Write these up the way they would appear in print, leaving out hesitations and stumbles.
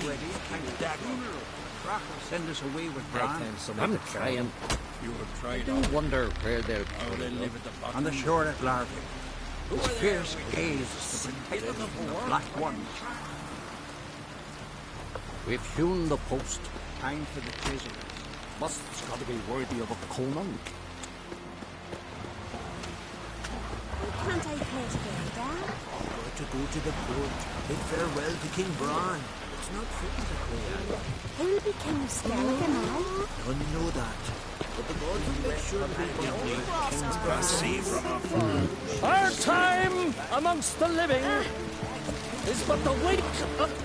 ready. Thank Dagger. Rock will send us away with Bran. I'm trying. You will try I it do out. wonder where they'll How they live at the bottom. On the shore at Larvik. His fierce gaze is the protector of the Black Ones. We've hewn the post. Time for the chasers. Must Skellige be worthy of a Conan? Can't I play together, Dad? We're to go to the court, bid farewell to King Bran. It's not fitting to play. Who'll be King of Skellige now? None know that. But the gods will make sure to be King's Grassy from afar. Our time amongst the living is but the wake of...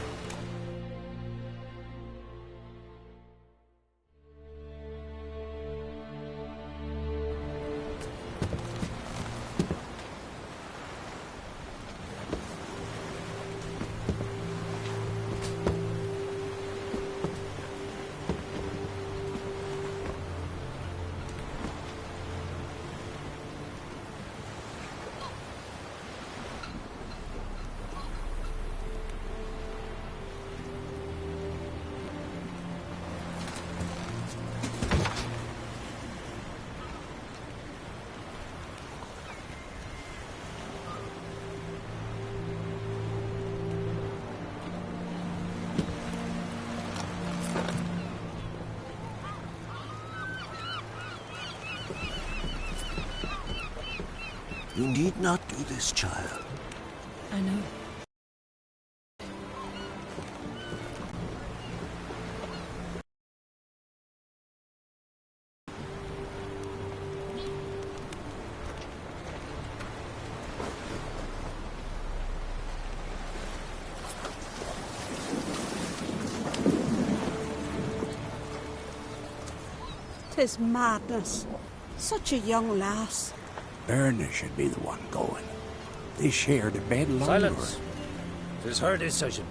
You need not do this, child. I know. Tis madness. Such a young lass. Erna should be the one going. They shared a bed longer. Silence. 'Tis her decision.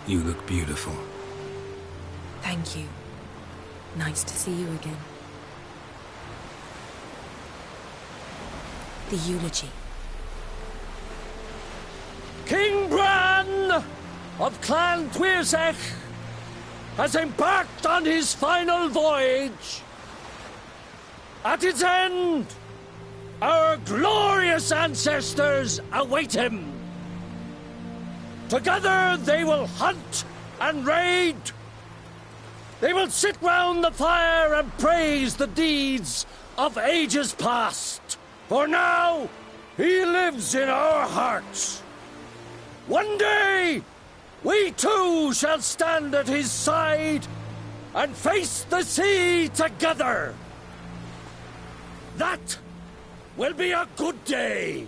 You look beautiful. Thank you. Nice to see you again. The eulogy. King Bran of Clan Tuirsech has embarked on his final voyage. At its end, our glorious ancestors await him. Together they will hunt and raid. They will sit round the fire and praise the deeds of ages past. For now, he lives in our hearts. One day, we too shall stand at his side and face the sea together. That will be a good day.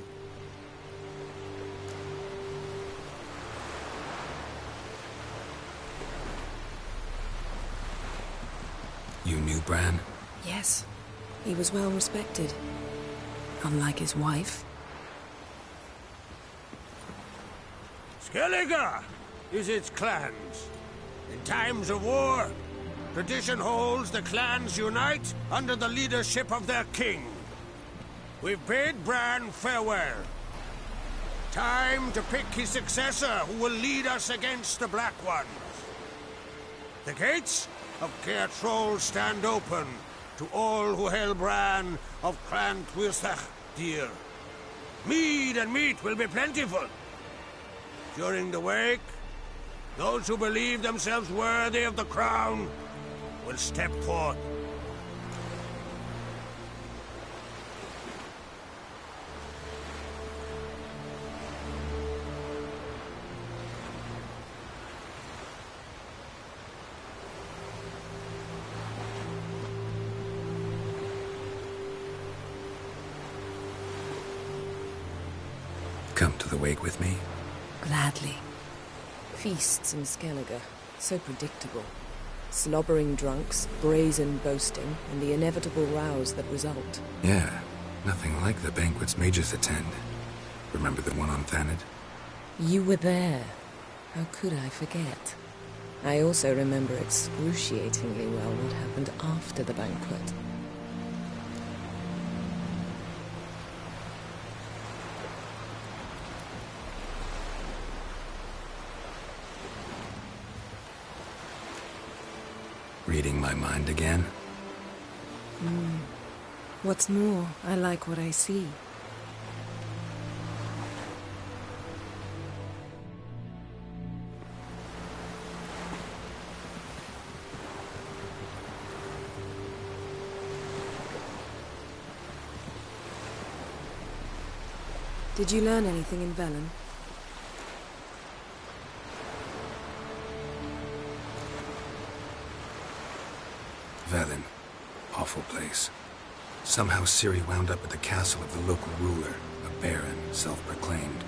You knew Bran? Yes, he was well respected. Unlike his wife. Skellige is its clans. In times of war, tradition holds the clans unite under the leadership of their king. We've bid Bran farewell. Time to pick his successor who will lead us against the Black Ones. The gates of Caer Troll stand open to all who hail Bran of Clan Tuirsech dear. Mead and meat will be plentiful. During the wake, those who believe themselves worthy of the crown will step forth. Come to the wake with me? Gladly. Feasts in Skellige, so predictable. Slobbering drunks, brazen boasting, and the inevitable rows that result. Yeah, nothing like the banquets mages attend. Remember the one on Thanedd? You were there. How could I forget? I also remember excruciatingly well what happened after the banquet. Reading my mind again? What's more, I like what I see. Did you learn anything in Velen? Velen. Awful place. Somehow Ciri wound up at the castle of the local ruler, a baron, self-proclaimed.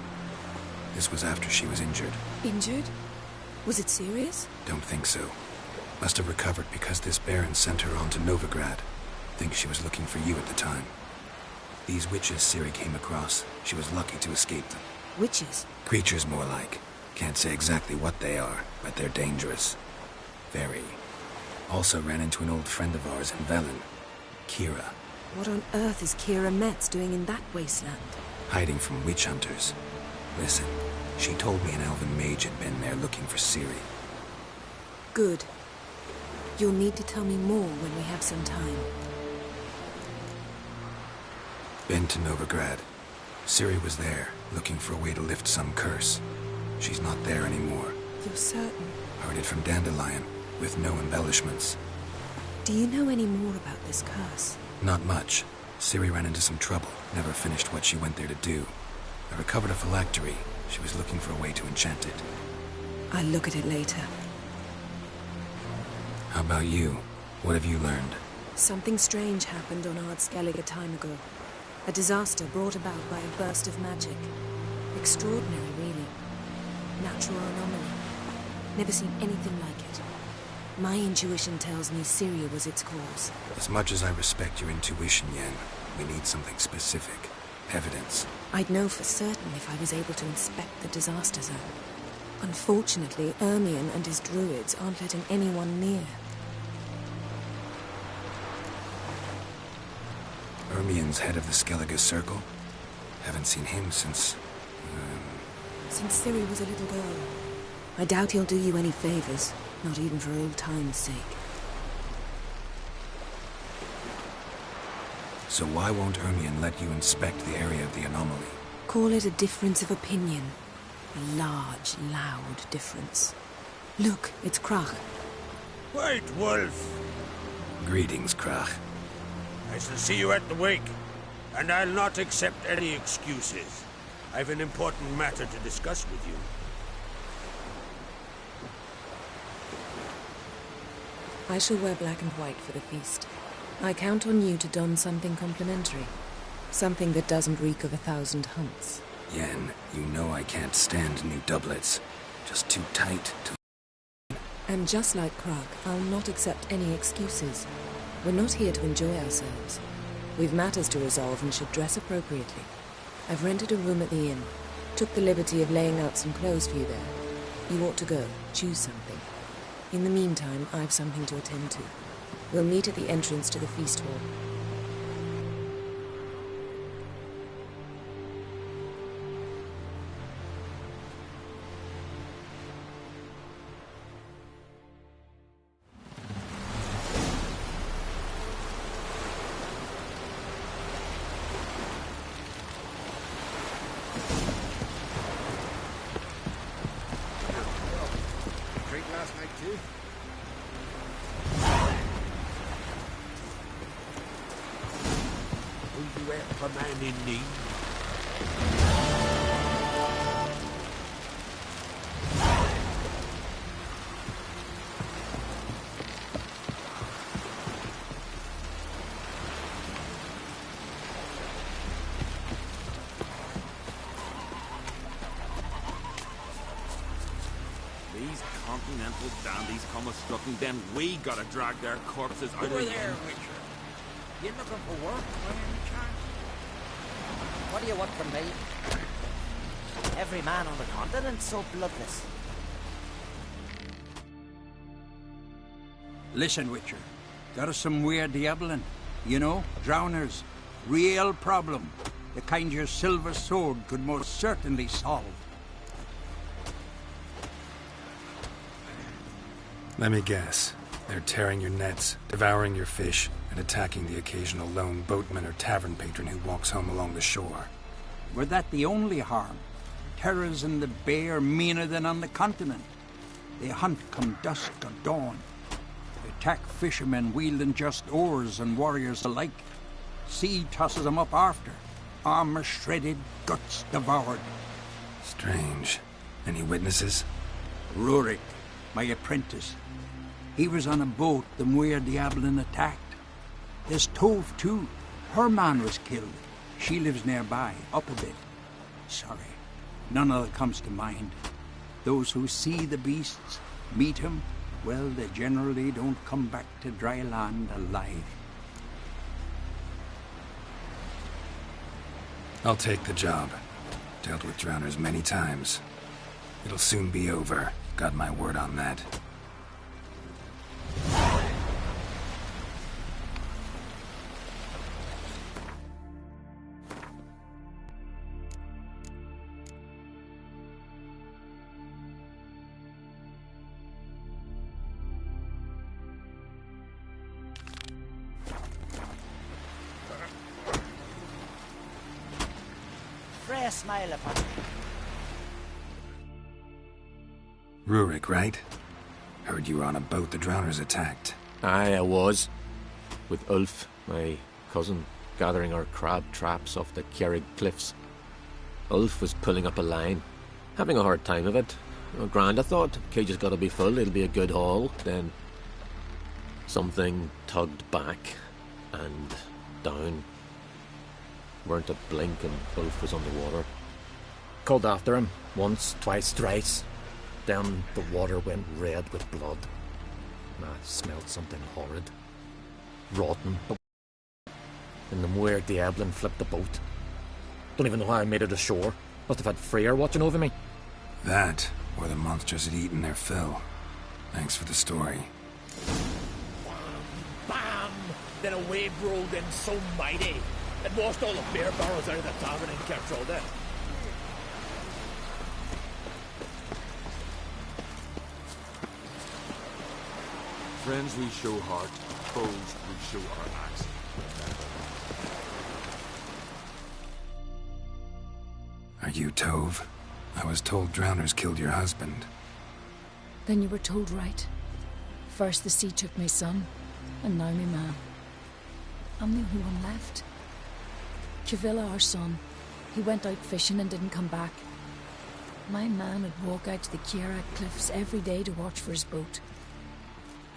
This was after she was injured. Injured? Was it serious? Don't think so. Must have recovered because this baron sent her on to Novigrad. Think she was looking for you at the time. These witches Ciri came across, she was lucky to escape them. Witches? Creatures more like. Can't say exactly what they are, but they're dangerous. Very. Also ran into an old friend of ours in Velen, Kira. What on earth is Kira Metz doing in that wasteland? Hiding from witch hunters. Listen, she told me an elven mage had been there looking for Ciri. Good. You'll need to tell me more when we have some time. Been to Novigrad. Ciri was there, looking for a way to lift some curse. She's not there anymore. You're certain? Heard it from Dandelion, with no embellishments. Do you know any more about this curse? Not much. Ciri ran into some trouble, never finished what she went there to do. I recovered a phylactery. She was looking for a way to enchant it. I'll look at it later. How about you? What have you learned? Something strange happened on Ard Skellige a time ago. A disaster brought about by a burst of magic. Extraordinary, really. Natural anomaly. Never seen anything like it. My intuition tells me Syria was its cause. As much as I respect your intuition, Yen, we need something specific. Evidence. I'd know for certain if I was able to inspect the disaster zone. Unfortunately, Ermion and his druids aren't letting anyone near. Ermion's head of the Skellige Circle? Haven't seen him since... Since Ciri was a little girl. I doubt he'll do you any favors, not even for old time's sake. So why won't Ermion let you inspect the area of the anomaly? Call it a difference of opinion. A large, loud difference. Look, it's Krach. White Wolf! Greetings, Krach. I shall see you at the wake, and I'll not accept any excuses. I've an important matter to discuss with you. I shall wear black and white for the feast. I count on you to don something complimentary. Something that doesn't reek of 1,000 hunts. Yen, you know I can't stand new doublets. Just too tight, And just like Krach, I'll not accept any excuses. We're not here to enjoy ourselves. We've matters to resolve and should dress appropriately. I've rented a room at the inn. Took the liberty of laying out some clothes for you there. You ought to go. Choose something. In the meantime, I've something to attend to. We'll meet at the entrance to the feast hall. Drink last night too? Will you help a man in need? These continental dandies come a-strutting, then we gotta drag their corpses out of Over the there, inn. Witcher. You looking for work by any chance? What do you want from me? Every man on the continent's so bloodless. Listen, Witcher. Got us some weird diabling. You know, drowners. Real problem. The kind your silver sword could most certainly solve. Let me guess. They're tearing your nets, devouring your fish, and attacking the occasional lone boatman or tavern patron who walks home along the shore. Were that the only harm? Terrors in the bay are meaner than on the continent. They hunt come dusk or dawn. They attack fishermen wielding just oars and warriors alike. Sea tosses them up after. Armor shredded, guts devoured. Strange. Any witnesses? Rurik, my apprentice. He was on a boat the Muir Diablin attacked. There's Tove, too. Her man was killed. She lives nearby, up a bit. Sorry, none of that comes to mind. Those who see the beasts, meet him, well, they generally don't come back to dry land alive. I'll take the job. Dealt with drowners many times. It'll soon be over. Got my word on that. Freya smile upon me. Rurik, right? Heard you were on a boat the drowners attacked. Aye, I was. With Ulf, my cousin, gathering our crab traps off the Kjerrig cliffs. Ulf was pulling up a line, having a hard time of it. Grand, I thought. Cage has got to be full, it'll be a good haul. Then something tugged back and down. Weren't a blink and Ulf was on the water. Called after him, once, twice, thrice. Then the water went red with blood. And I smelled something horrid. Rotten. And the Muir Diablin flipped the boat. Don't even know how I made it ashore. Must have had Freyr watching over me. That, or the monsters had eaten their fill. Thanks for the story. Bam! Then a wave rolled in so mighty. It washed all the beer barrels out of the tavern in Kertrode. Friends we show heart, foes we show our axe. Are you Tove? I was told drowners killed your husband. Then you were told right. First the sea took my son, and now me man. I'm the only one left. Cavilla, our son, he went out fishing and didn't come back. My man would walk out to the Kjerrig cliffs every day to watch for his boat.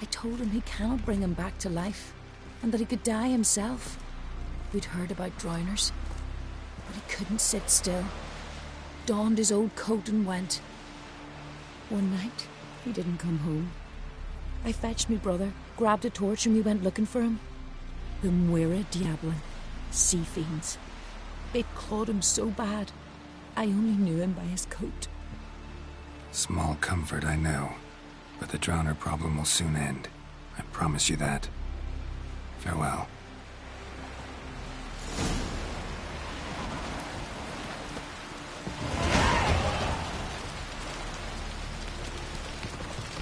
I told him he cannot bring him back to life, and that he could die himself. We'd heard about drowners, but he couldn't sit still. Donned his old coat and went. One night, he didn't come home. I fetched me brother, grabbed a torch, and we went looking for him. The Muir Diablin, sea fiends. They'd clawed him so bad, I only knew him by his coat. Small comfort, I know. But the drowner problem will soon end. I promise you that. Farewell.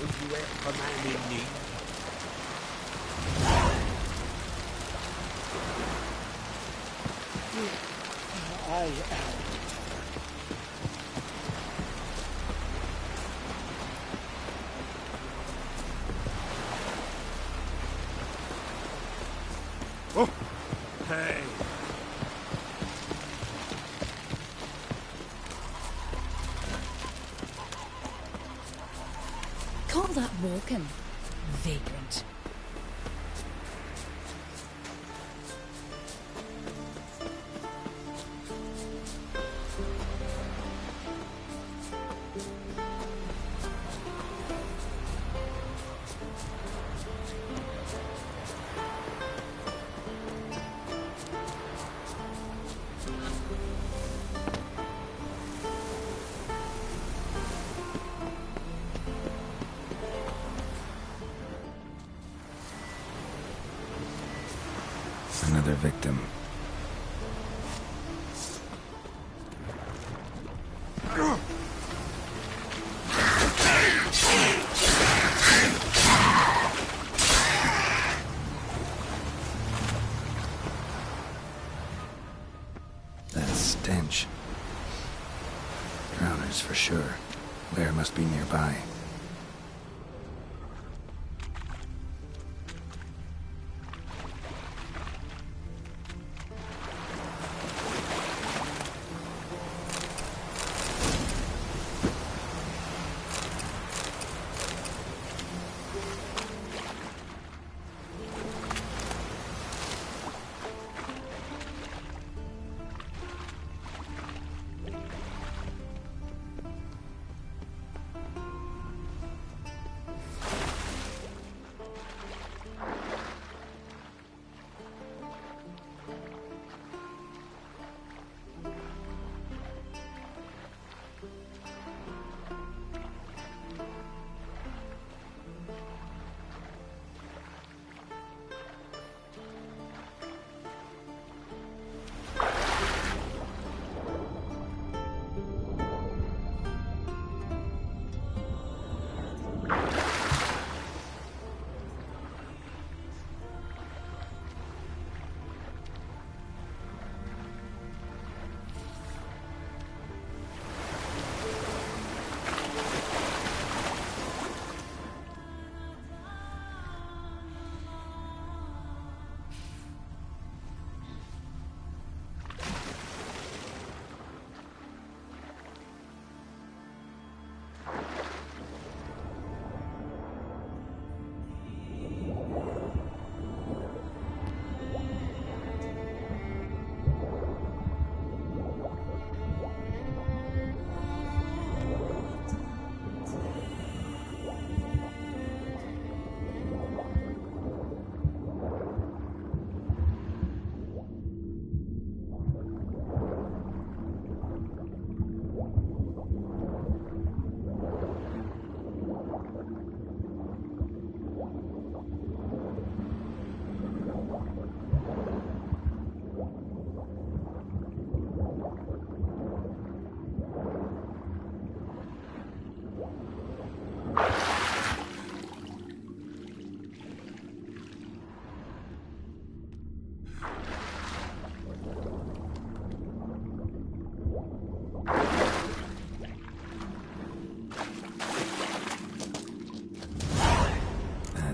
Would you ever command in need? I am. Oh, hey. Call that walking. Vagrant. Another victim. That stench. Drowners for sure. Bear must be nearby.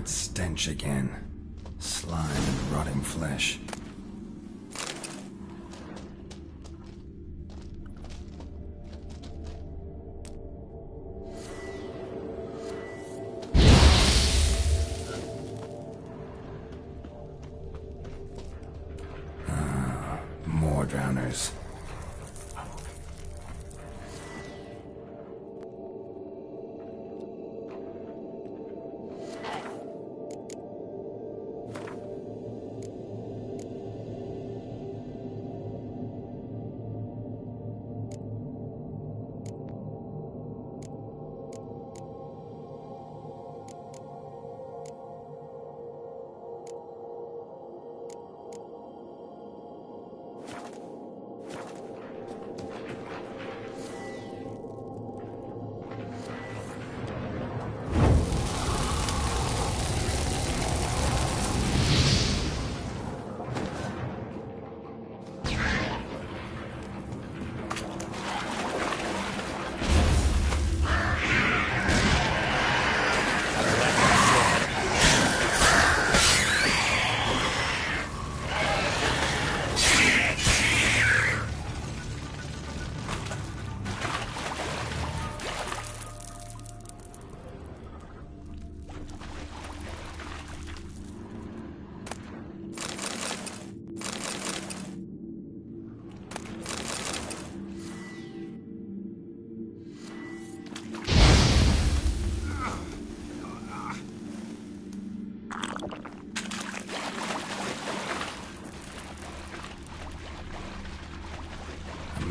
Stench again. Slime and rotting flesh. More drowners.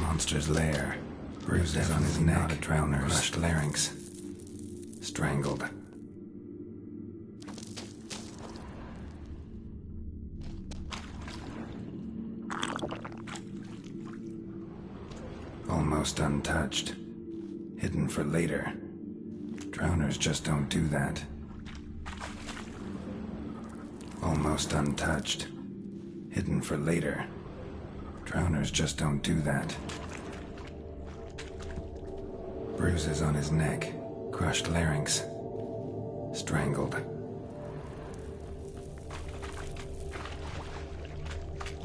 Monster's lair. Bruises on his neck, not a drowner, crushed larynx, strangled. Almost untouched. Hidden for later. Drowners just don't do that. Almost untouched. Hidden for later. Drowners just don't do that. Bruises on his neck. Crushed larynx. Strangled.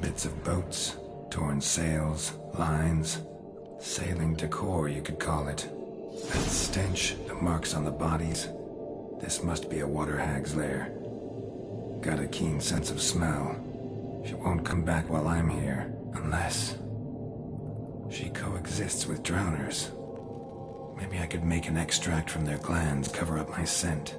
Bits of boats. Torn sails. Lines. Sailing decor, you could call it. That stench, the marks on the bodies. This must be a water hag's lair. Got a keen sense of smell. She won't come back while I'm here, unless she coexists with drowners. Maybe I could make an extract from their glands cover up my scent.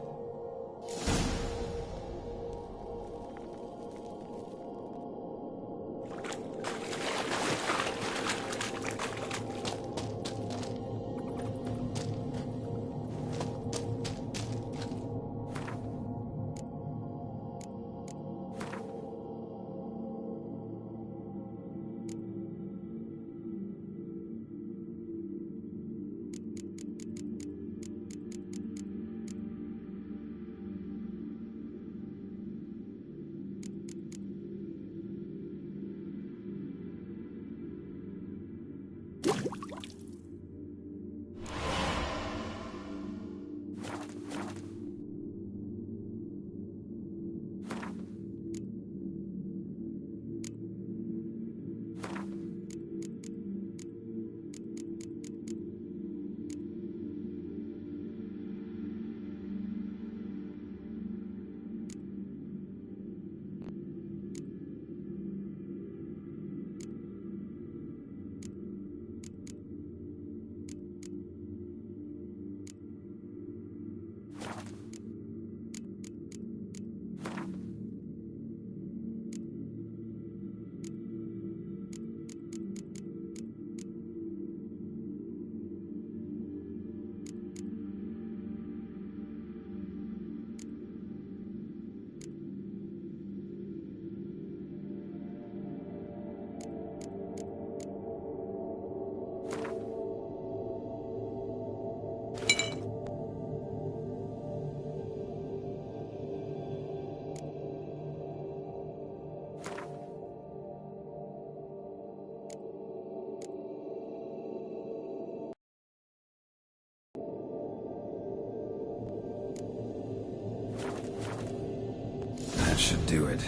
That should do it.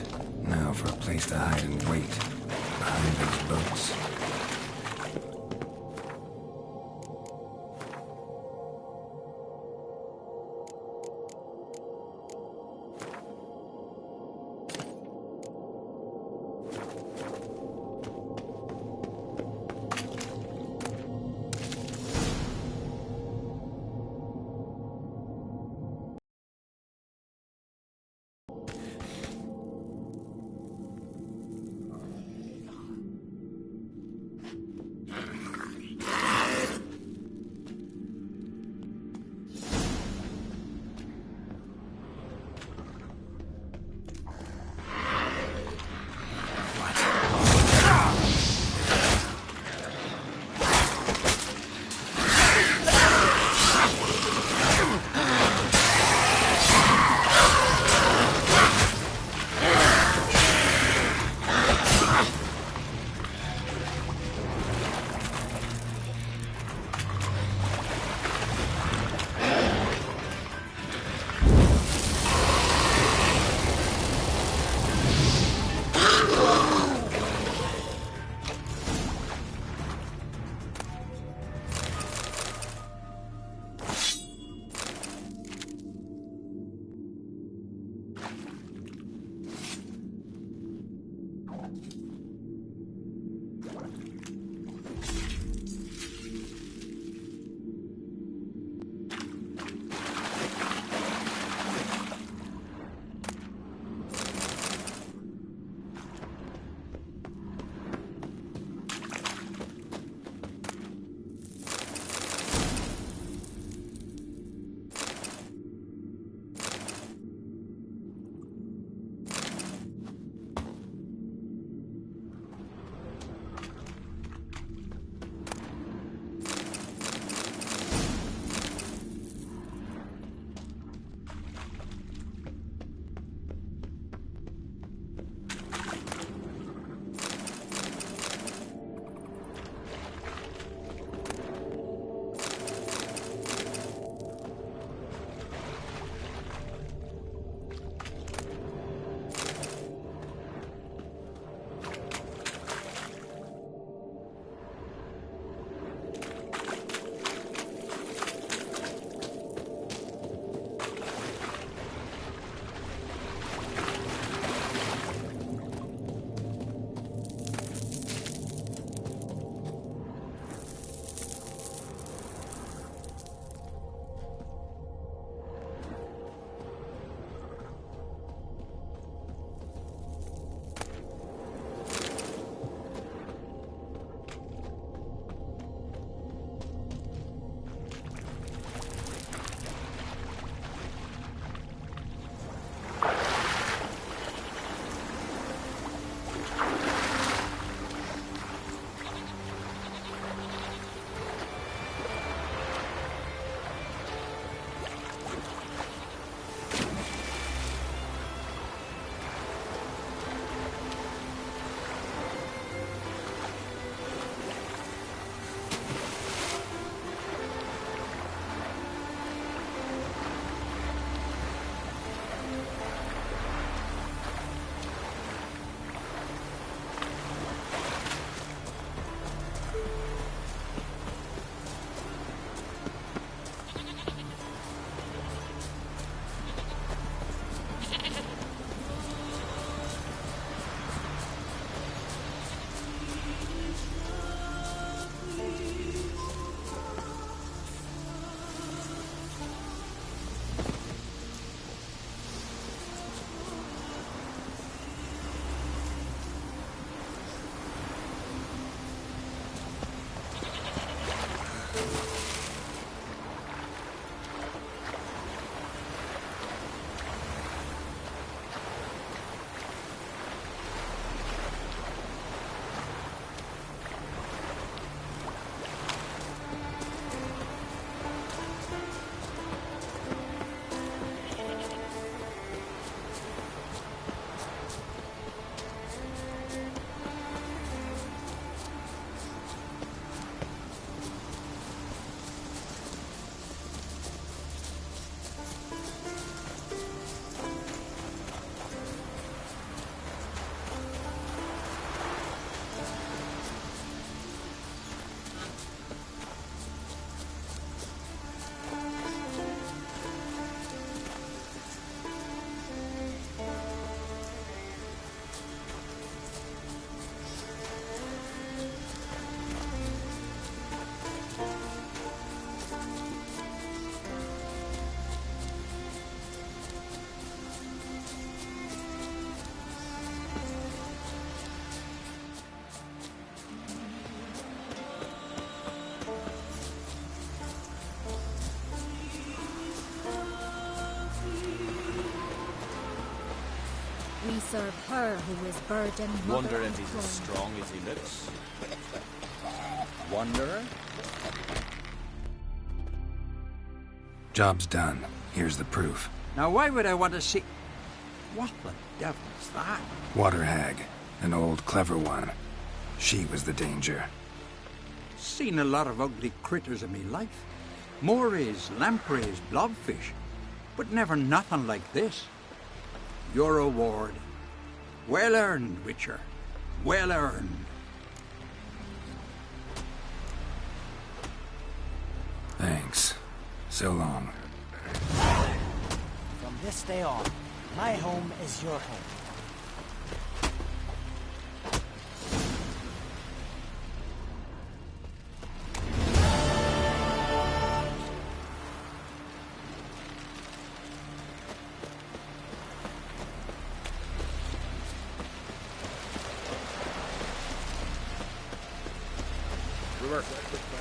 Now for a place to hide and wait. Behind those boats. We serve her who is virgin, mother Wonder and if he's clone. as strong as he looks. Wanderer? Job's done. Here's the proof. Now why would I want to see... What the devil's that? Water hag. An old, clever one. She was the danger. Seen a lot of ugly critters in me life. Morays, lampreys, blobfish. But never nothing like this. Your reward. Well earned, Witcher. Well earned. Thanks. So long. From this day on, my home is your home.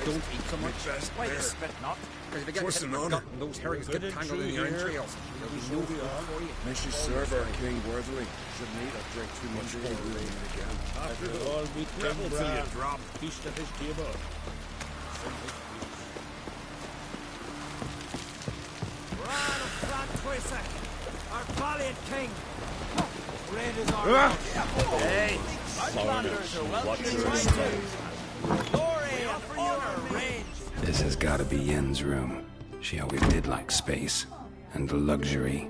Don't eat so much. Why you spit not? Because if you get hit in the gut and those herrings get tangled in your entrails, there'll be no food for you. May she serve our king worthily. Shouldn't eat or drink too much water again. After all, we travel till you drop. Feast at his table. Bran of Fran Twysa, our valiant king. Great is our Lord. Hey, Outlanders are welcome to my too. Glory and honor range. This has gotta be Yen's room. She always did like space. And luxury.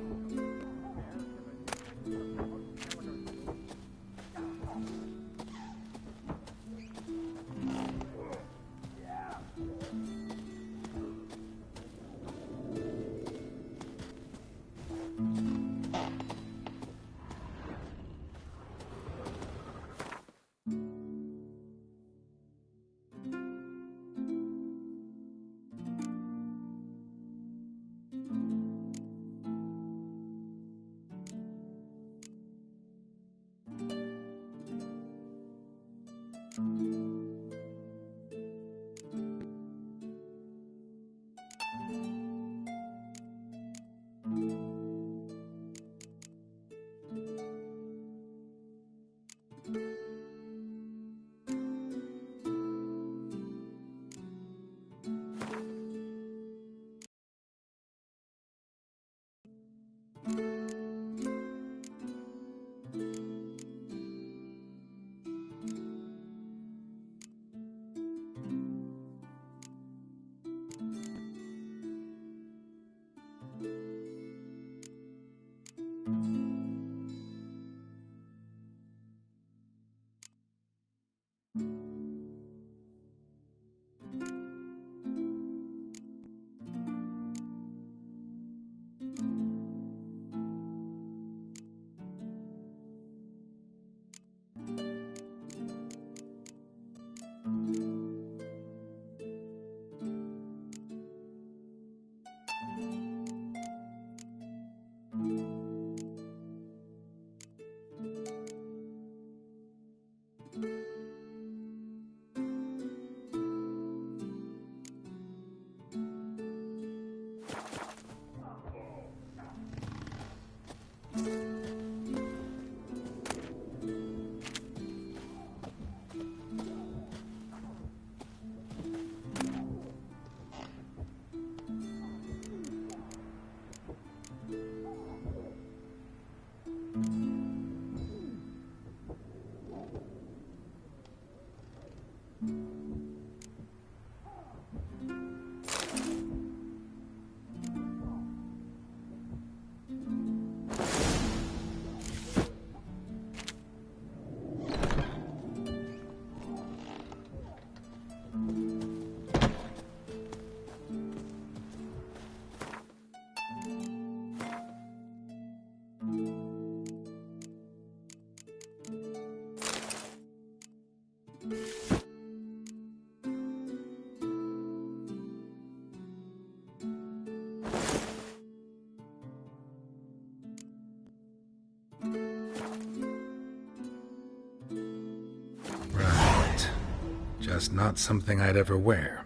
Just not something I'd ever wear.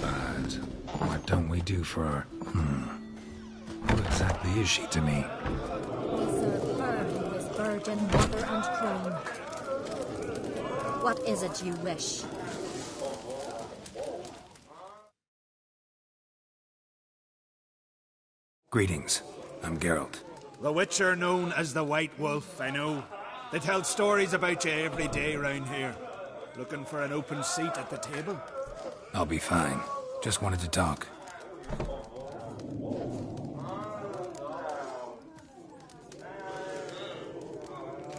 But what don't we do for our... Who exactly is she to me? We serve her who is virgin, virgin, mother and queen. What is it you wish? Greetings. I'm Geralt. The Witcher known as the White Wolf, I know. They tell stories about you every day round here. Looking for an open seat at the table? I'll be fine. Just wanted to talk.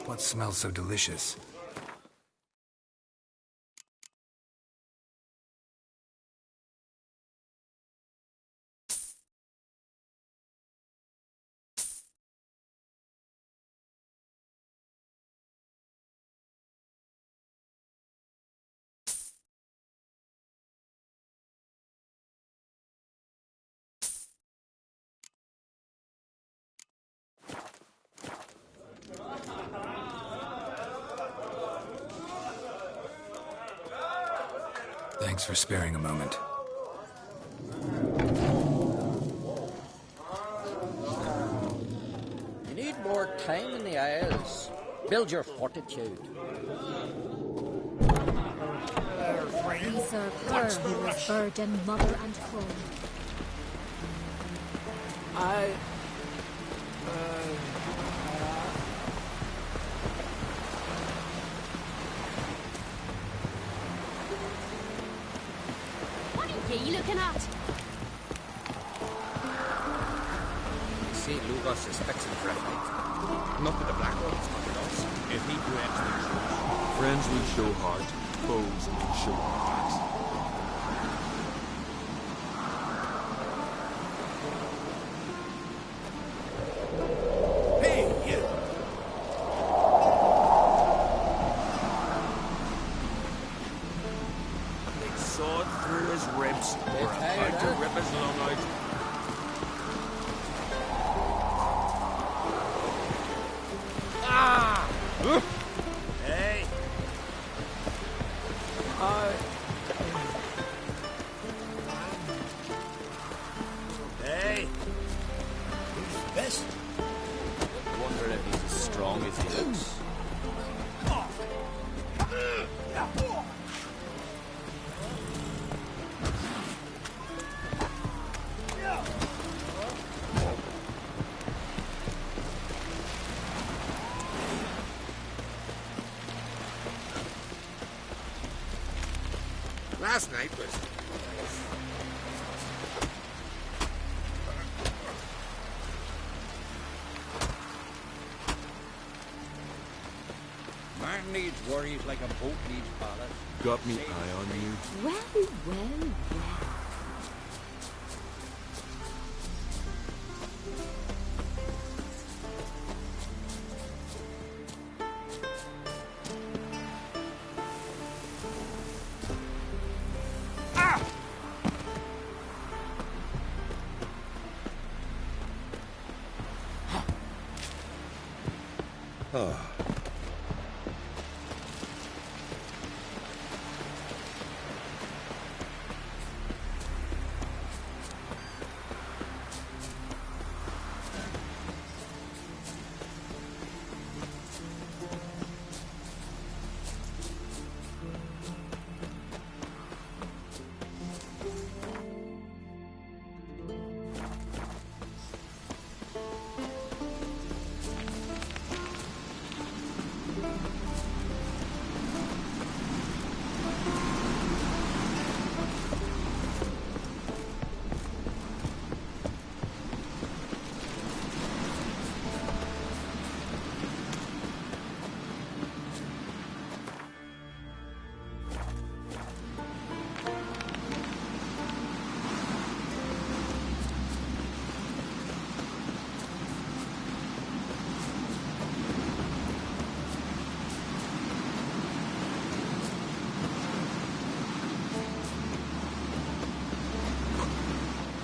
What smells so delicious? Thanks for sparing a moment. You need more time in the Isles. Build your fortitude. These are her who was virgin, mother and queen. What are ye looking at? See, Lugos is fixing for a fight. Not with the Black Ones, but with us. If he breaks the truth. Friends will show heart, foes will show our backs. Hey, you! They sawed through his ribs. We're about to rip his lung out. Hey! Hey! Who's this? Wonder if he's as strong as he looks. Last night was... Man needs worries like a boat needs ballast. Got me eye on you. Well, well, well.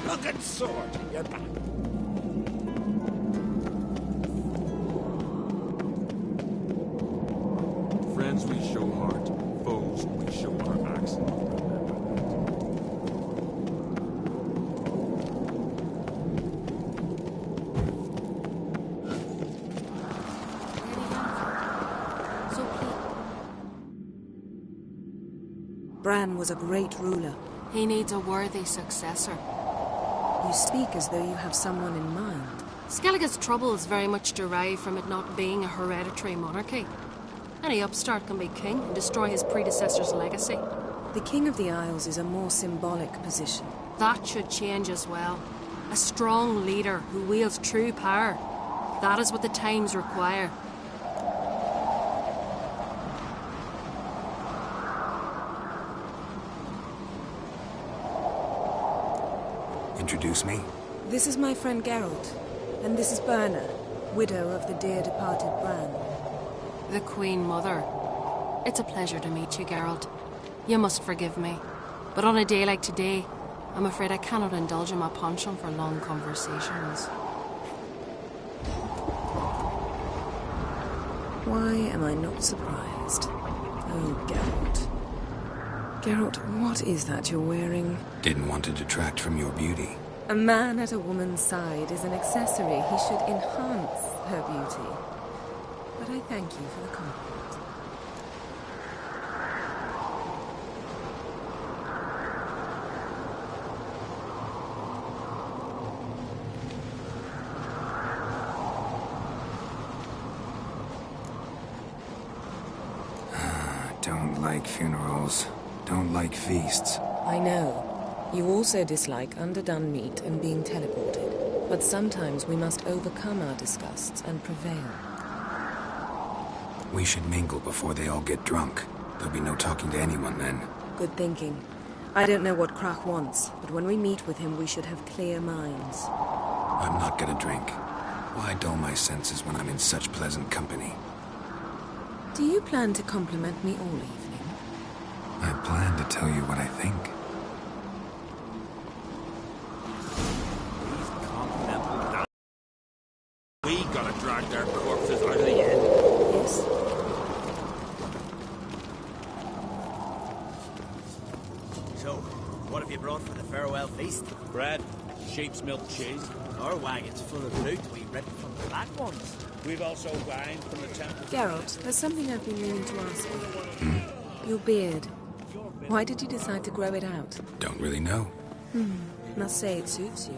Rugged sword in your back. Friends we show heart, foes we show our backs. Bran was a great ruler. He needs a worthy successor. You speak as though you have someone in mind. Skellige's troubles very much derive from it not being a hereditary monarchy. Any upstart can be king and destroy his predecessor's legacy. The King of the Isles is a more symbolic position. That should change as well. A strong leader who wields true power. That is what the times require. Introduce me. This is my friend Geralt, and this is Berna, widow of the dear departed Bran. The Queen Mother. It's a pleasure to meet you, Geralt. You must forgive me, but on a day like today, I'm afraid I cannot indulge in my penchant for long conversations. Why am I not surprised? Oh, Geralt. Geralt, what is that you're wearing? Didn't want to detract from your beauty. A man at a woman's side is an accessory. He should enhance her beauty. But I thank you for the compliment. Don't like funerals. Don't like feasts. I know. You also dislike underdone meat and being teleported. But sometimes we must overcome our disgusts and prevail. We should mingle before they all get drunk. There'll be no talking to anyone then. Good thinking. I don't know what Krach wants, but when we meet with him, we should have clear minds. I'm not gonna drink. Why dull my senses when I'm in such pleasant company? Do you plan to compliment me all evening? I plan to tell you what I think. We gotta drag their corpses out of the inn. Yes. So, what have you brought for the farewell feast? Bread, sheep's milk cheese. Our wagon's full of loot we ripped from the black ones. We've also wine from the temple. Geralt, there's something I've been meaning to ask you. Your beard. Why did you decide to grow it out? Don't really know. Must say it suits you.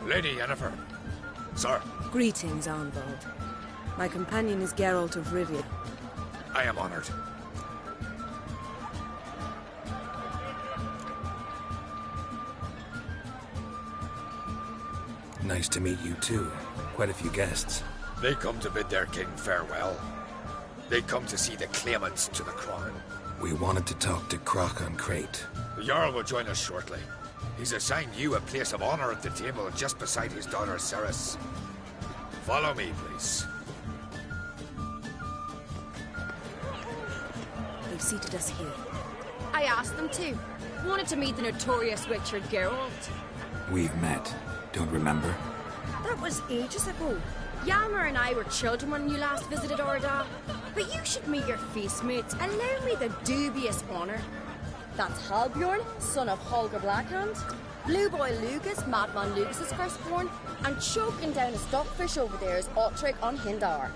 Lady Yennefer. Sir. Greetings, Arnvald. My companion is Geralt of Rivia. I am honored. Nice to meet you too. Quite a few guests. They come to bid their king farewell. They come to see the claimants to the crown. We wanted to talk to Krach on Crate. The Jarl will join us shortly. He's assigned you a place of honor at the table just beside his daughter Ceres. Follow me, please. They've seated us here. I asked them to. Wanted to meet the notorious Richard Geralt. We've met. Don't remember? That was ages ago. Yalmer and I were children when you last visited Orda. But you should meet your feast mates. Allow me the dubious honour. That's Halbjorn, son of Holger Blackhand. Blue Boy Lucas, Madman Lucas's firstborn. And choking down a stockfish over there is Otrek on Hindar.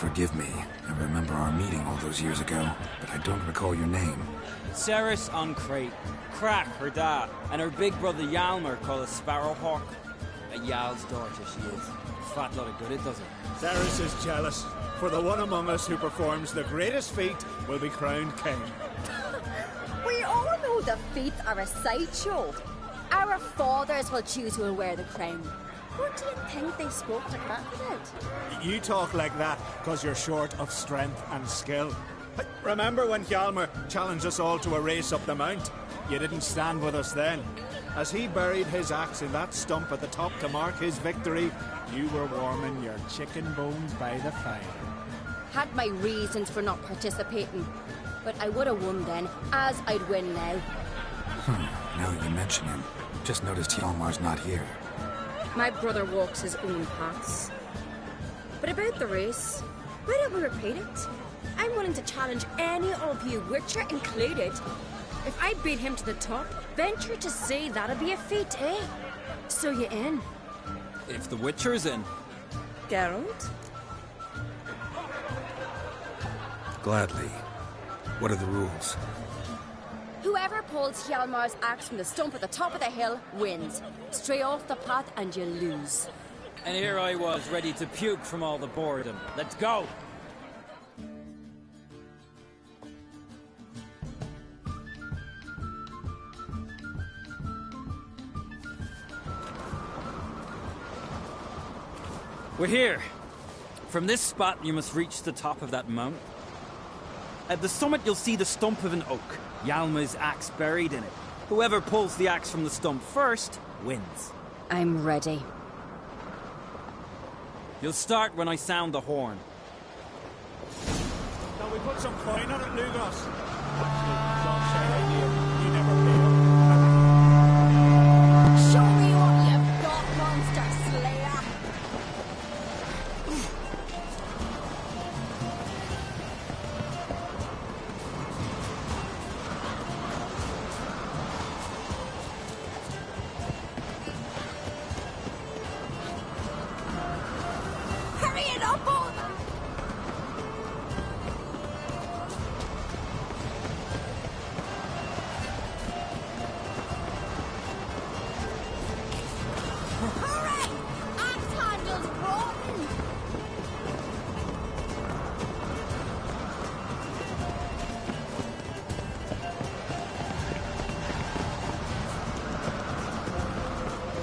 Forgive me. I remember our meeting all those years ago, but I don't recall your name. Ceres on Crate. Crack, her dad, and her big brother Yalmer called a Sparrowhawk. A Yal's daughter she is. Fat lot of good it does her. Ceres is jealous, for the one among us who performs the greatest feat will be crowned king. We all know the feats are a sideshow. Our fathers will choose who will wear the crown. What do you think they spoke to Crack about? You talk like that because you're short of strength and skill. Remember when Hjalmar challenged us all to a race up the mount? You didn't stand with us then. As he buried his axe in that stump at the top to mark his victory, you were warming your chicken bones by the fire. Had my reasons for not participating, but I would have won then, as I'd win now. Now that you mention him, just noticed Hjalmar's not here. My brother walks his own paths. But about the race, why don't we repeat it? I'm willing to challenge any of you, Witcher included. If I beat him to the top, venture to say that'd be a feat, eh? So you in? If the Witcher's in. Geralt? Gladly. What are the rules? Whoever pulls Hjalmar's axe from the stump at the top of the hill wins. Stray off the path and you lose. And here I was, ready to puke from all the boredom. Let's go! We're here. From this spot, you must reach the top of that mount. At the summit, you'll see the stump of an oak. Hjalmar's axe buried in it. Whoever pulls the axe from the stump first, wins. I'm ready. You'll start when I sound the horn. Now we put some coin on it, Lugos. Actually, it's all share idea. You never paid up. Show me what you've got, monster slayer! Hurry it up, old man! Hurry! Axe handle's rotten!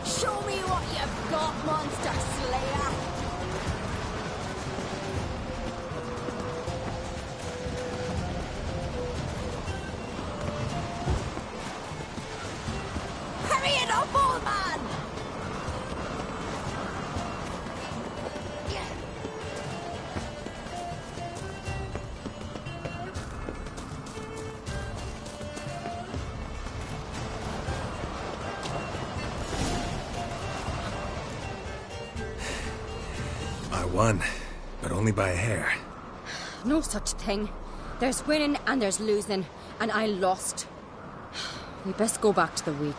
Show me what you've got, monster slayer! Hurry it up, old man! I won, but only by a hair. No such thing. There's winning and there's losing, and I lost. We best go back to the week.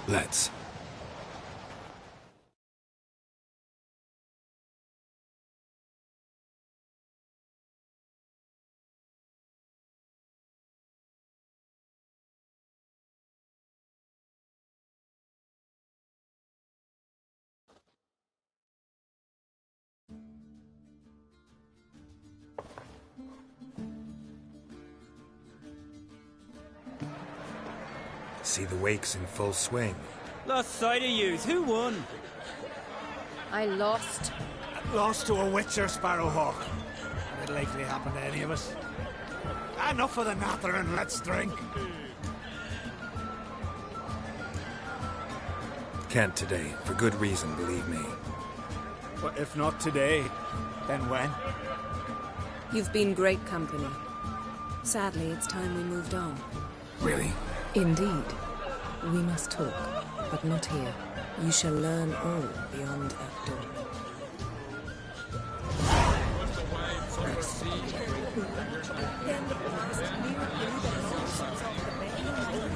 Let's. See the wakes in full swing. Lost sight of yous. Who won? I lost. Lost to a Witcher, Sparrowhawk. It'll likely happen to any of us. Enough of the natter and let's drink. Can't today, for good reason, believe me. But if not today, then when? You've been great company. Sadly, it's time we moved on. Really? Indeed. We must talk, but not here. You shall learn all beyond that door.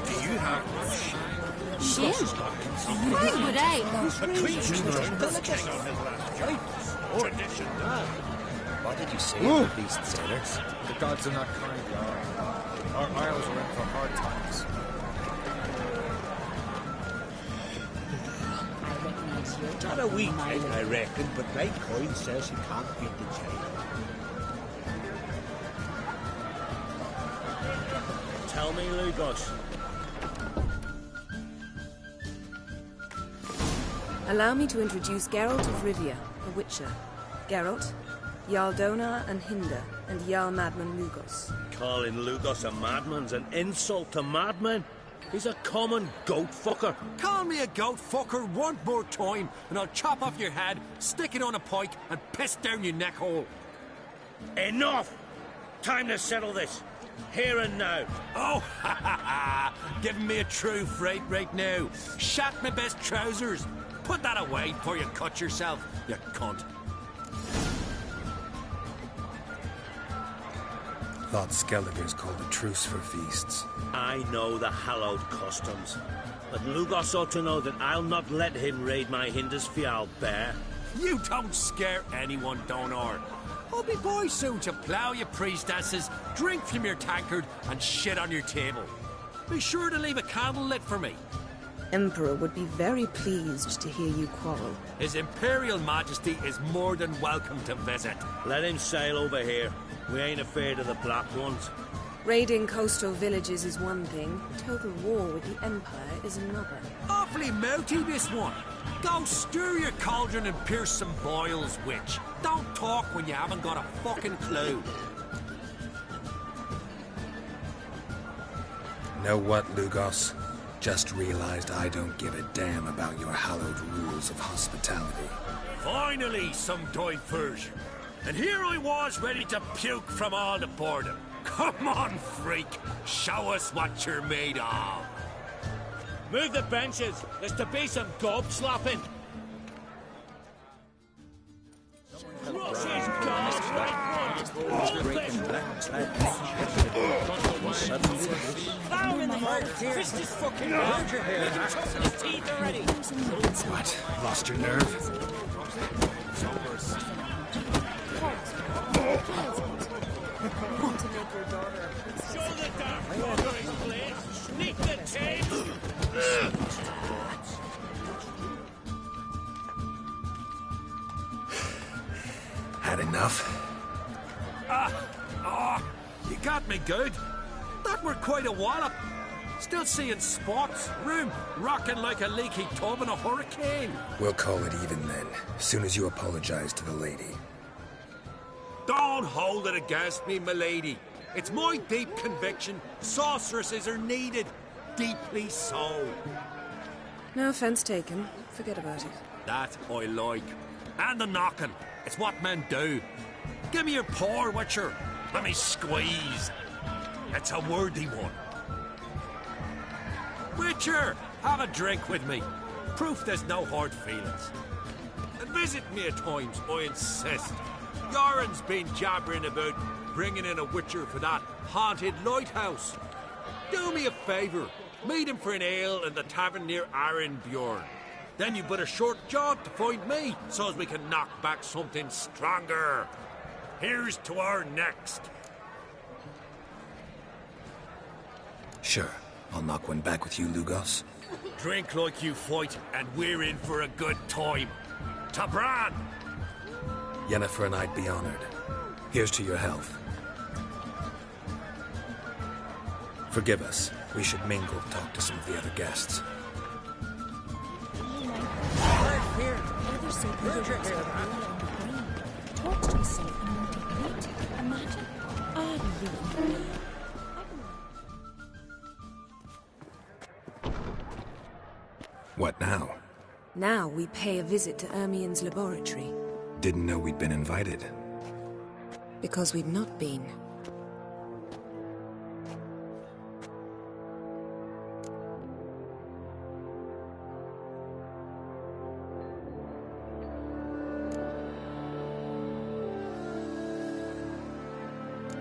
Do you have Shame? Why would I? a queen should remember the king on his last journey? Tradition. By What did you say to the beast sailors? The gods are not kind, Jarl. Our isles are in for hard times. Not a week, I reckon, but like Coin says he can't beat the child. Tell me, Lugos. Allow me to introduce Geralt of Rivia, a witcher. Geralt, Jarl Donar and Hinder, and Jarl Madman Lugos. Calling Lugos a madman's an insult to madmen. He's a common goat fucker. Call me a goat fucker one more time, and I'll chop off your head, stick it on a pike, and piss down your neck hole. Enough! Time to settle this. Here and now. Oh, ha ha ha! Giving me a true fright right now. Shat my best trousers. Put that away before you cut yourself, you cunt. Thought Skellige's called a truce for feasts. I know the hallowed customs, but Lugos ought to know that I'll not let him raid my Hindisfial bear. You don't scare anyone, Donar. I'll be boy soon to plough your priestesses, drink from your tankard, and shit on your table. Be sure to leave a candle lit for me. Emperor would be very pleased to hear you quarrel. His Imperial Majesty is more than welcome to visit. Let him sail over here. We ain't afraid of the Black Ones. Raiding coastal villages is one thing. Total war with the Empire is another. Awfully mouty, this one. Go stir your cauldron and pierce some boils, witch. Don't talk when you haven't got a fucking clue. Know what, Lugos? Just realized I don't give a damn about your hallowed rules of hospitality. Finally, some diversion. And here I was ready to puke from all the boredom. Come on, freak. Show us what you're made of. Move the benches. There's to be some gob slopping. Power in the hole! Fist is fucking round your hair. Make him choke his teeth already. What? Lost your nerve? Want to make your daughter a princess? Show the dark fucker place. Sneak the tape. Had enough? You got me good. That were quite a wallop. Still seeing spots, room rocking like a leaky tub in a hurricane. We'll call it even then, as soon as you apologize to the lady. Don't hold it against me, milady. It's my deep conviction sorceresses are needed. Deeply so. No offense taken. Forget about it. That I like. And the knocking. It's what men do. Give me your paw, Witcher. Let me squeeze. It's a worthy one. Witcher, have a drink with me. Proof there's no hard feelings. And visit me at times, I insist. Yoren's been jabbering about bringing in a Witcher for that haunted lighthouse. Do me a favour. Meet him for an ale in the tavern near Arenbjorn. Then you've but a short job to find me, so as we can knock back something stronger. Here's to our next. Sure. I'll knock one back with you, Lugos. Drink like you fight, and we're in for a good time. To Bran! Yennefer and I'd be honored. Here's to your health. Forgive us. We should mingle, talk to some of the other guests. Here. Ever say visions of Rhea and the Queen. Talks to himself and won't admit. Imagine. Really. What now? Now we pay a visit to Ermien's laboratory. Didn't know we'd been invited. Because we've not been.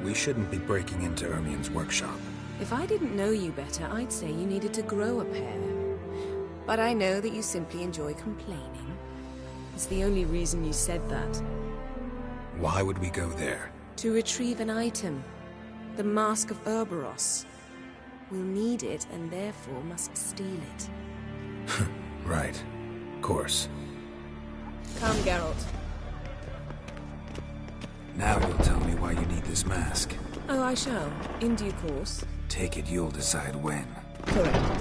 We shouldn't be breaking into Ermien's workshop. If I didn't know you better, I'd say you needed to grow a pair. But I know that you simply enjoy complaining. It's the only reason you said that. Why would we go there? To retrieve an item. The Mask of Urboros. We'll need it, and therefore must steal it. Right. Of course. Come, Geralt. Now you'll tell me why you need this mask. Oh, I shall. In due course. Take it you'll decide when. Correct.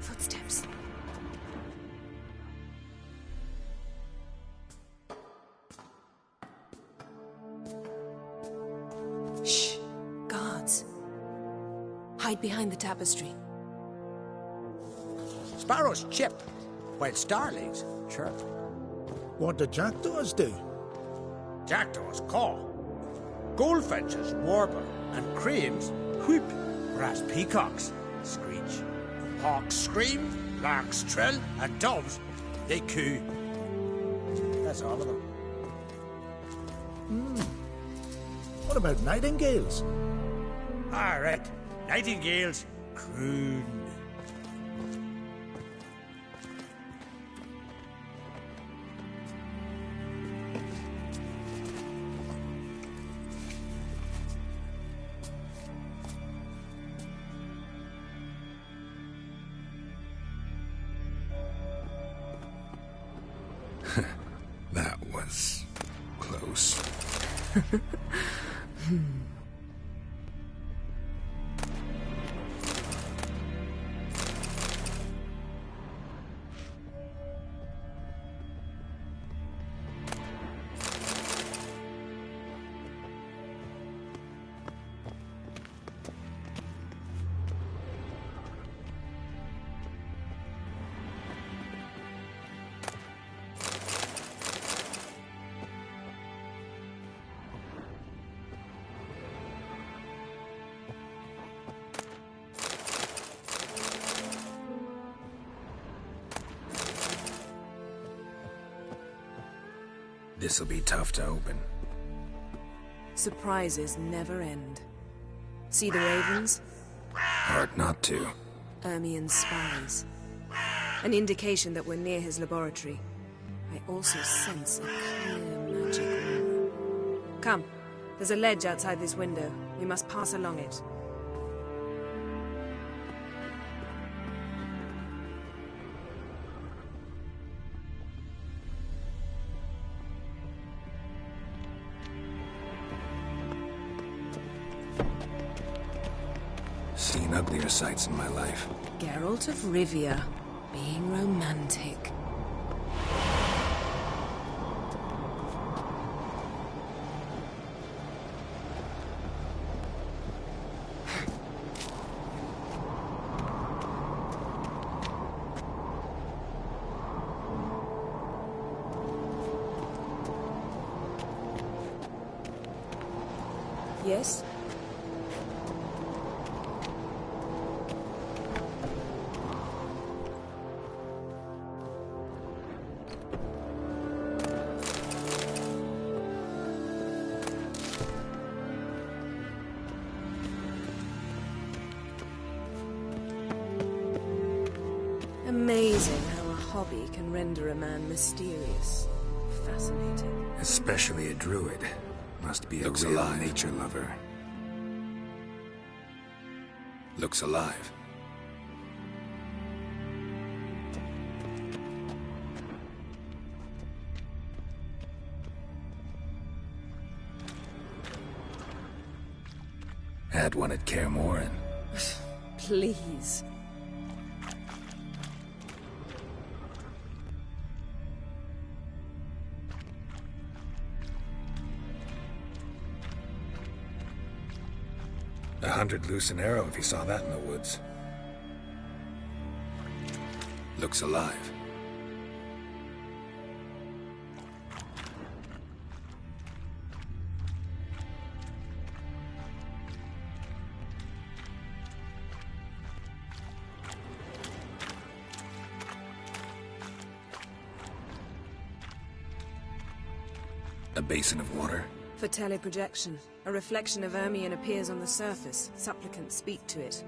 Footsteps. Shh. Guards. Hide behind the tapestry. Sparrows chip, while starlings chirp. What do jackdaws do? Jackdaws caw. Goldfinches warble, and cranes whoop, whereas peacocks screech. Hawks scream, larks trill, and doves, they coo. That's all of them. What about nightingales? All right, nightingales croon. That was close. This'll be tough to open. Surprises never end. See the ravens? Hard not to. Ermien's spies. An indication that we're near his laboratory. I also sense a clear magic aura. Come, there's a ledge outside this window. We must pass along it. Seen uglier sights in my life. Geralt of Rivia, being romantic. Yes? Amazing how a hobby can render a man mysterious. Fascinating. Especially a druid. Must be a real nature lover. Looks alive. Had one at Kaer Morhen. Please. $100 loose an arrow if he saw that in the woods. Looks alive. A basin of water? For teleprojection. A reflection of Ermion appears on the surface. Supplicants speak to it.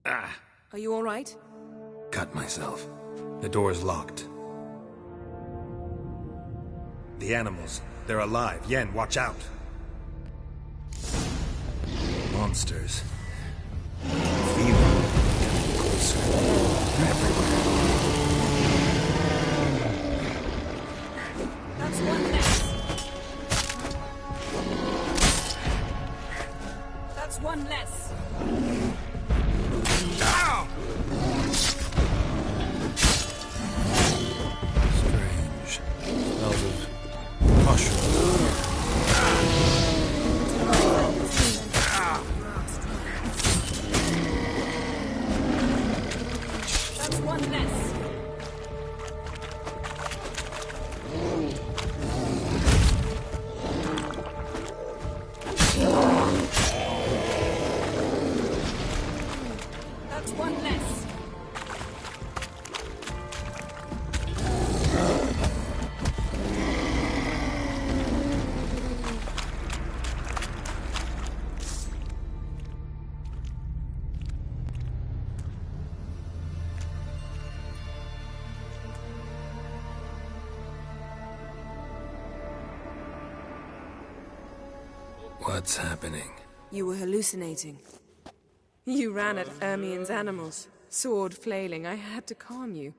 Ah! Are you all right? Cut myself. The door's locked. The animals. They're alive. Yen, watch out. Monsters. Feel them getting closer. They're everywhere. That's one less. That's one less. Ow! Strange. Smells of mushrooms. That's one less. That's one less. What's happening? You were hallucinating. You ran at Ermion's animals, sword flailing. I had to calm you.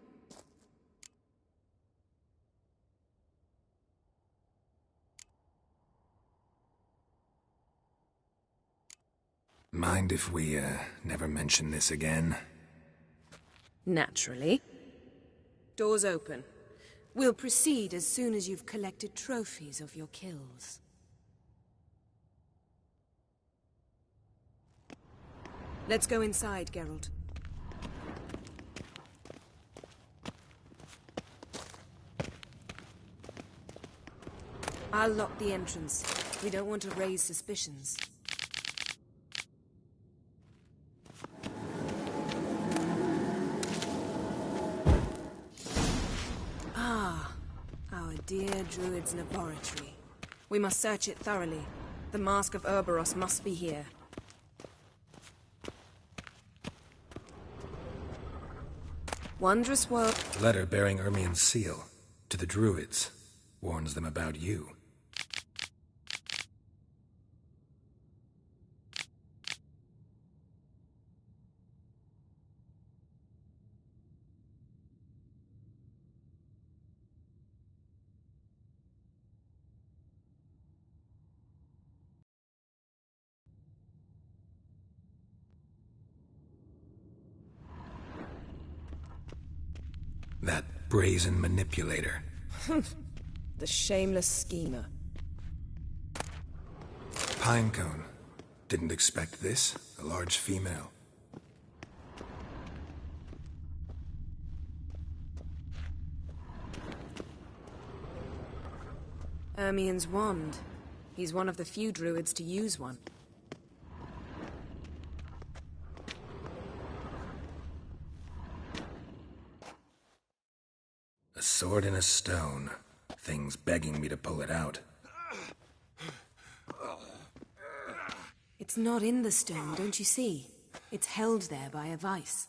Mind if we, never mention this again? Naturally. Doors open. We'll proceed as soon as you've collected trophies of your kills. Let's go inside, Geralt. I'll lock the entrance. We don't want to raise suspicions. Ah, our dear Druid's laboratory. We must search it thoroughly. The Mask of Urboros must be here. Wondrous world. Letter bearing Ermion's seal. To the Druids. Warns them about you. That brazen manipulator. The shameless schemer. Pinecone. Didn't expect this. A large female. Ermion's wand. He's one of the few druids to use one. A sword in a stone. Thing's begging me to pull it out. It's not in the stone, don't you see? It's held there by a vice.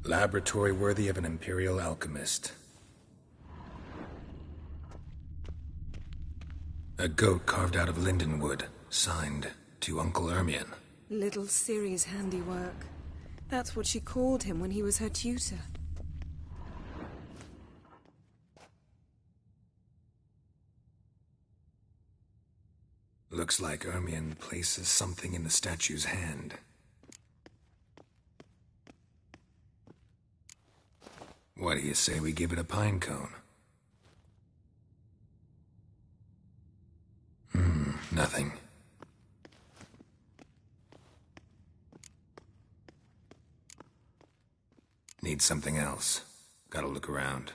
Laboratory worthy of an imperial alchemist. A goat carved out of linden wood, signed to Uncle Ermion. Little Ciri's handiwork. That's what she called him when he was her tutor. Looks like Ermion places something in the statue's hand. What do you say we give it a pine cone? Nothing. Need something else. Gotta look around.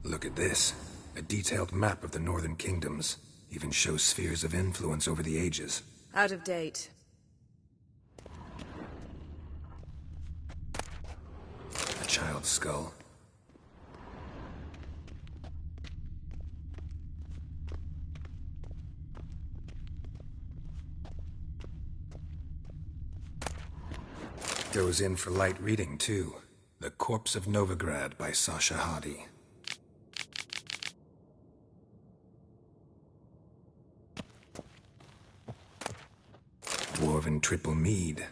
Look at this. A detailed map of the northern kingdoms. Even shows spheres of influence over the ages. Out of date. A child's skull. Goes in for light reading, too. The Corpse of Novigrad by Sasha Hadi. Dwarven Triple Mead.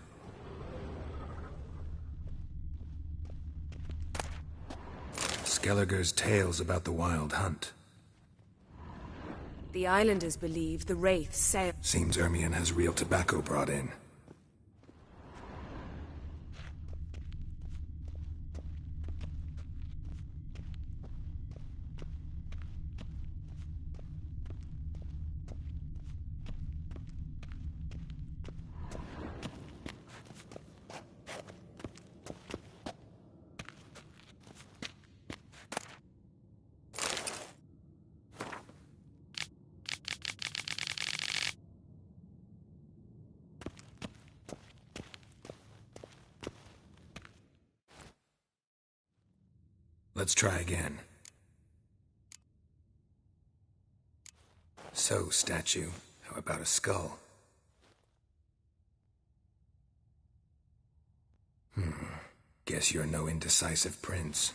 Skellige's tales about the Wild Hunt. The islanders believe the wraiths sailed. Seems Ermion has real tobacco brought in. Let's try again. So, statue, how about a skull? Guess you're no indecisive prince.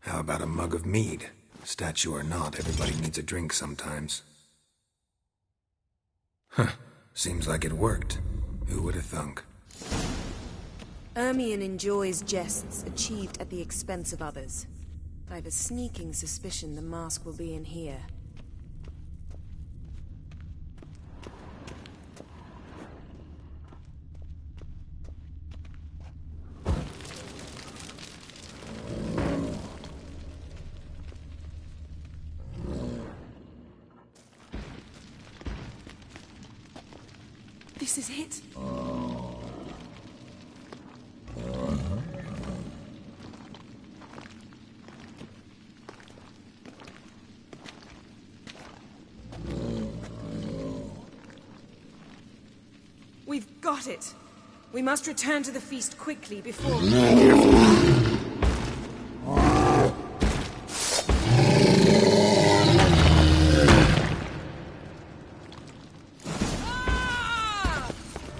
How about a mug of mead? Statue or not, everybody needs a drink sometimes. Seems like it worked. Who would have thunk? Ermion enjoys jests achieved at the expense of others. I've a sneaking suspicion the mask will be in here. This is it. We've got it. We must return to the feast quickly before...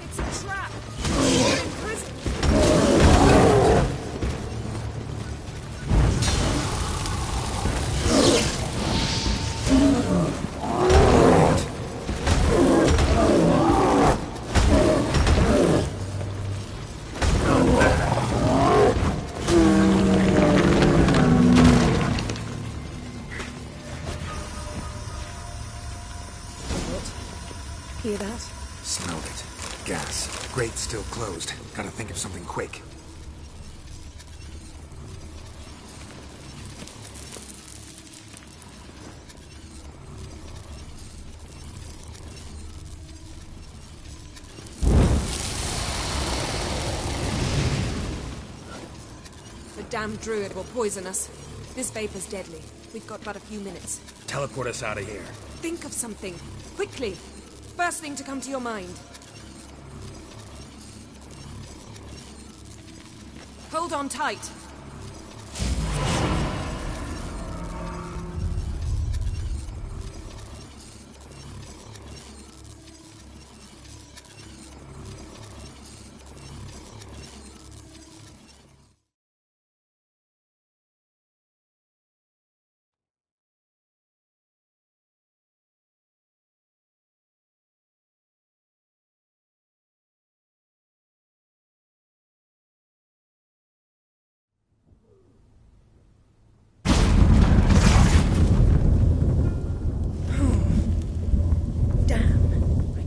It's a trap! We're in prison! Hear that? Smelled it. Gas. Grate still closed. Gotta think of something quick. The damn druid will poison us. This vapor's deadly. We've got but a few minutes. Teleport us out of here. Think of something. Quickly. First thing to come to your mind. Hold on tight.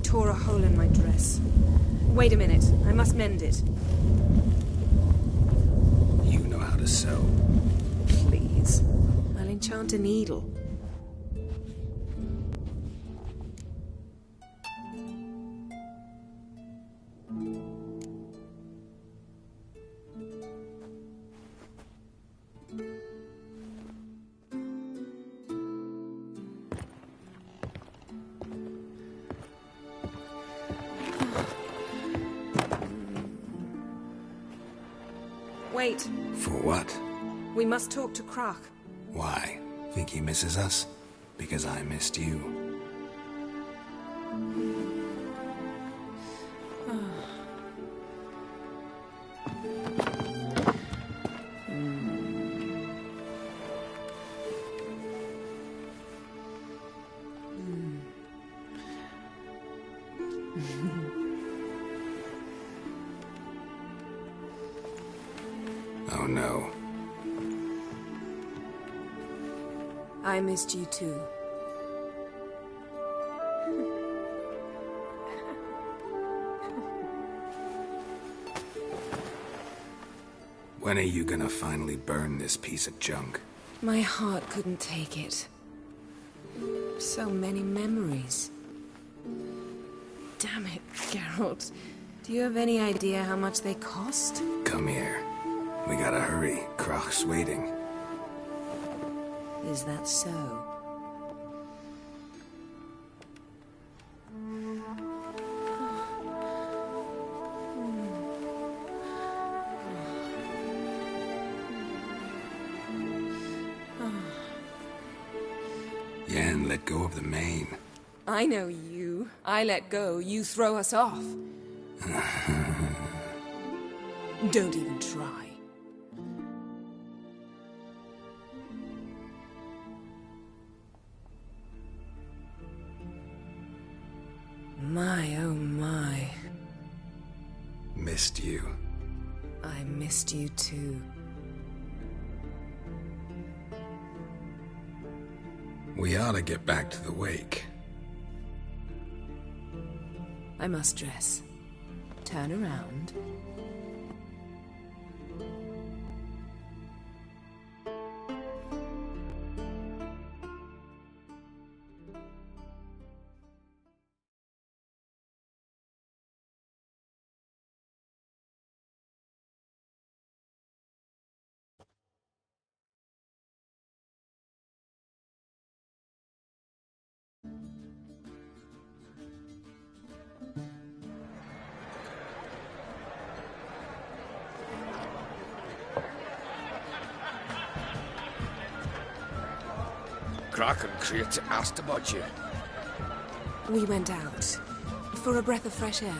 Tore a hole in my dress. Wait a minute, I must mend it. You know how to sew. Please. I'll enchant a needle. Wait. For what? We must talk to Croc. Why? Think he misses us? Because I missed you. Oh no. I missed you too. When are you gonna finally burn this piece of junk? My heart couldn't take it. So many memories. Damn it, Geralt. Do you have any idea how much they cost? Come here. We gotta hurry. Croc's waiting. Is that so? Yen, let go of the mane. I know you. I let go, you throw us off. Don't even try. My, oh my. Missed you. I missed you too. We ought to get back to the wake. I must dress. Turn around. Croc and Crate asked about you. We went out. For a breath of fresh air.